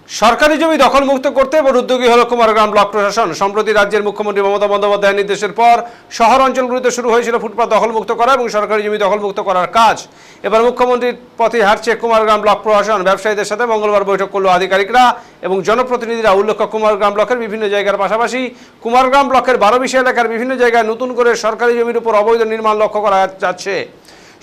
সরকারি জমি দখলমুক্ত করতে এবার উদ্যোগী হল কুমারগ্রাম ব্লক প্রশাসন। সম্প্রতি রাজ্যের মুখ্যমন্ত্রী মমতা বন্দ্যোপাধ্যায়ের নির্দেশের পর শহর অঞ্চলগুলিতে শুরু হয়েছিল ফুটপাত দখলমুক্ত করা এবং সরকারি জমি দখলমুক্ত করার কাজ। এবার মুখ্যমন্ত্রীর পথে হাঁটছে কুমারগ্রাম ব্লক প্রশাসন। ব্যবসায়ীদের সাথে মঙ্গলবার বৈঠক করল আধিকারিকরা এবং জনপ্রতিনিধিরা। উল্লেখ্য, কুমারগ্রাম ব্লকের বিভিন্ন জায়গার পাশাপাশি কুমারগ্রাম ব্লকের 12 এলাকার বিভিন্ন জায়গায় নতুন করে সরকারি জমির উপর অবৈধ নির্মাণ লক্ষ্য করা যাচ্ছে।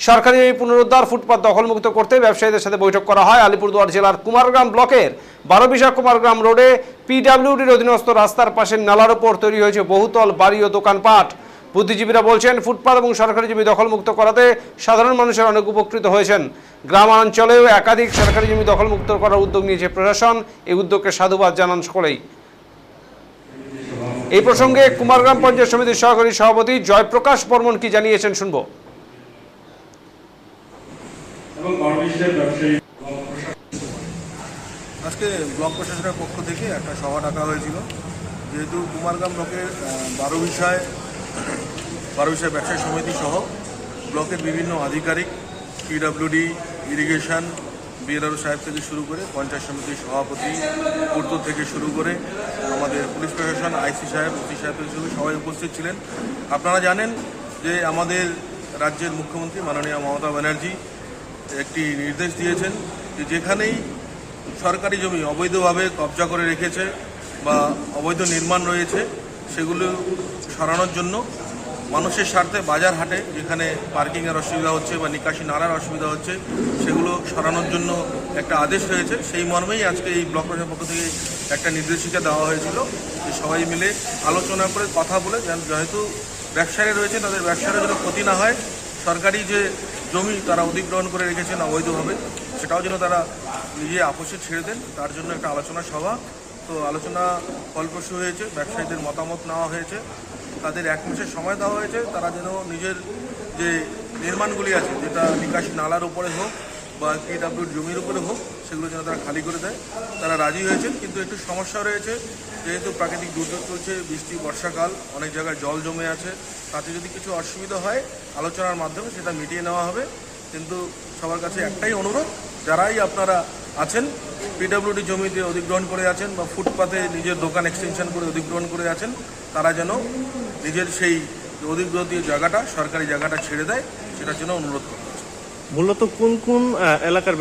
সরকারি এই পুনরুদ্ধার ফুটপাত দখলমুক্ত করতে ব্যবসায়ীদের সাথে বৈঠক করা হয়। আলিপুরদুয়ার জেলার কুমারগ্রাম ব্লকের 12 কুমারগ্রাম রোডে পিডব্লিউডির অধীনস্থ রাস্তার পাশে নালার উপর তৈরি হয়েছে বহুতল বাড়ি ও দোকানপাট। বুদ্ধিজীবীরা বলছেন, ফুটপাত এবং সরকারি জমি দখলমুক্ত করাতে সাধারণ মানুষের অনেক উপকৃত হয়েছেন। গ্রামাঞ্চলেও একাধিক সরকারি জমি দখলমুক্ত করার উদ্যোগ নিয়েছে প্রশাসন। এই উদ্যোগকে সাধুবাদ জানান সকলেই। এই প্রসঙ্গে কুমারগ্রাম পঞ্চায়েত সমিতির সহকারী সভাপতি জয়প্রকাশ বর্মন কি জানিয়েছেন শুনবো। আজকে ব্লক প্রশাসনের পক্ষ থেকে একটা সভা ডাকা হয়েছিল। যেহেতু কুমারগ্রাম ব্লকের 12 ব্যবসায়ী সমিতি সহ ব্লকের বিভিন্ন আধিকারিক, পিডব্লিউডি, ইরিগেশন, বিএলআরও সাহেব থেকে শুরু করে পঞ্চায়েত সমিতির সভাপতি, পূর্ত থেকে শুরু করে আমাদের পুলিশ প্রশাসন, আইসি সাহেব, ওসি সাহেব থেকে শুরু সবাই উপস্থিত ছিলেন। আপনারা জানেন যে আমাদের রাজ্যের মুখ্যমন্ত্রী মাননীয় মমতা ব্যানার্জি একটি নির্দেশ দিয়েছেন যে যেখানেই সরকারি জমি অবৈধভাবে কবজা করে রেখেছে বা অবৈধ নির্মাণ রয়েছে সেগুলো সরানোর জন্য মানুষের স্বার্থে বাজার হাটে যেখানে পার্কিংয়ের অসুবিধা হচ্ছে বা নিকাশি নালার অসুবিধা হচ্ছে সেগুলো সরানোর জন্য একটা আদেশ হয়েছে। সেই মর্মেই আজকে এই ব্লক প্রশাসনের পক্ষ থেকে একটা নির্দেশিকা দেওয়া হয়েছিল যে সবাই মিলে আলোচনা করে কথা বলে যেহেতু ব্যবসায়ীরা রয়েছে তাদের ব্যবসার যেন ক্ষতি না হয়, সরকারি যে জমি তারা অধিগ্রহণ করে রেখেছেন অবৈধভাবে সেটাও যেন তারা নিজে আপোষে ছেড়ে দেন, তার জন্য একটা আলোচনা সভা। তো আলোচনা ফলপ্রসূ হয়েছে, ব্যবসায়ীদের মতামত নেওয়া হয়েছে, তাদের 1 মাসের সময় দেওয়া হয়েছে তারা যেন নিজের যে নির্মাণগুলি আছে যেটা নিকাশি নালার উপরে হোক বা পিডব্লিউড জমির উপরে হোক সেগুলো যেন তারা খালি করে দেয়। তারা রাজি হয়েছেন, কিন্তু একটু সমস্যা রয়েছে। যেহেতু প্রাকৃতিক দুর্যোগ চলছে, বৃষ্টি, বর্ষাকাল, অনেক জায়গায় জল জমে আছে, তাতে যদি কিছু অসুবিধা হয় আলোচনার মাধ্যমে সেটা মিটিয়ে নেওয়া হবে। কিন্তু সবার কাছে একটাই অনুরোধ, যারাই আপনারা আছেন পিডব্লিউডি জমিতে অধিগ্রহণ করে আছেন বা ফুটপাতে নিজের দোকান এক্সটেনশন করে অধিগ্রহণ করে আছেন, তারা যেন নিজের সেই অধিগ্রহিত জায়গাটা, সরকারি জায়গাটা ছেড়ে দেয়, সেটার জন্য অনুরোধ করতে। মূলত কোন কোন এলাকার